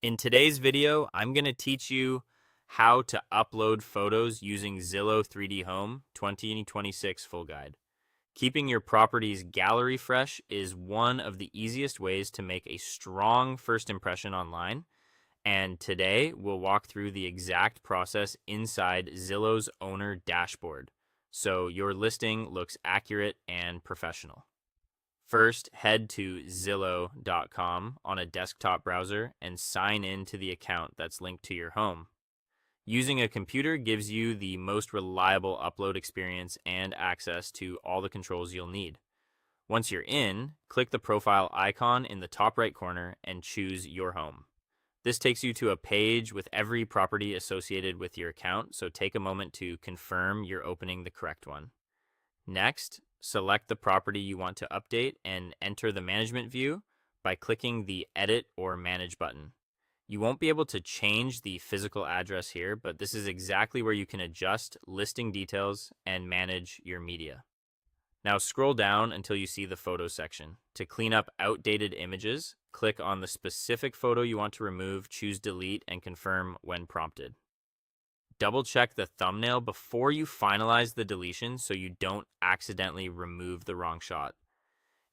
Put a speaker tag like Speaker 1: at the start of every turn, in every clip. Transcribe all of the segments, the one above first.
Speaker 1: In today's video, I'm going to teach you how to upload photos using Zillow 3D Home 2026 Full Guide. Keeping your property's gallery fresh is one of the easiest ways to make a strong first impression online. And today, we'll walk through the exact process inside Zillow's owner dashboard, so your listing looks accurate and professional. First, head to Zillow.com on a desktop browser and sign in to the account that's linked to your home. Using a computer gives you the most reliable upload experience and access to all the controls you'll need. Once you're in, click the profile icon in the top right corner and choose your home. This takes you to a page with every property associated with your account, so take a moment to confirm you're opening the correct one. Next, select the property you want to update and enter the management view by clicking the Edit or Manage button. You won't be able to change the physical address here, but this is exactly where you can adjust listing details and manage your media. Now scroll down until you see the photo section. To clean up outdated images, click on the specific photo you want to remove, choose Delete, and confirm when prompted. Double check the thumbnail before you finalize the deletion so you don't accidentally remove the wrong shot.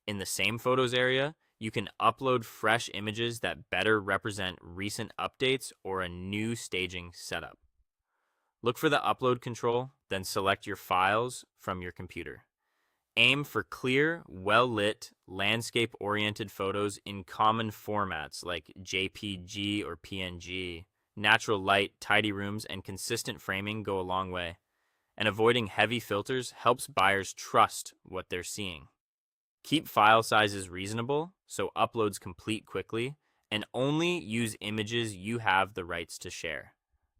Speaker 1: In the same photos area, you can upload fresh images that better represent recent updates or a new staging setup. Look for the upload control, then select your files from your computer. Aim for clear, well-lit, landscape-oriented photos in common formats like JPG or PNG. Natural light, tidy rooms, and consistent framing go a long way, and avoiding heavy filters helps buyers trust what they're seeing. Keep file sizes reasonable so uploads complete quickly, and only use images you have the rights to share.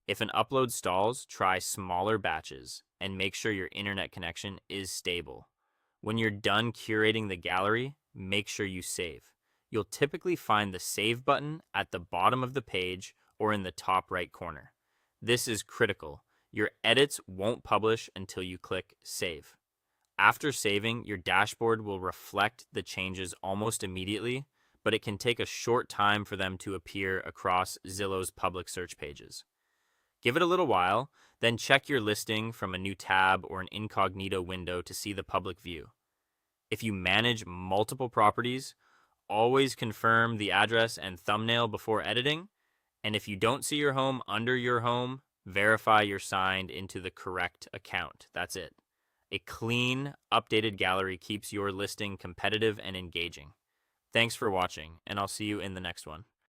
Speaker 1: If an upload stalls, try smaller batches, and make sure your internet connection is stable. When you're done curating the gallery, make sure you save. You'll typically find the Save button at the bottom of the page or in the top right corner. This is critical. Your edits won't publish until you click Save. After saving, your dashboard will reflect the changes almost immediately, but it can take a short time for them to appear across Zillow's public search pages. Give it a little while, then check your listing from a new tab or an incognito window to see the public view. If you manage multiple properties, always confirm the address and thumbnail before editing. And if you don't see your home under your home, verify you're signed into the correct account. That's it. A clean, updated gallery keeps your listing competitive and engaging. Thanks for watching, and I'll see you in the next one.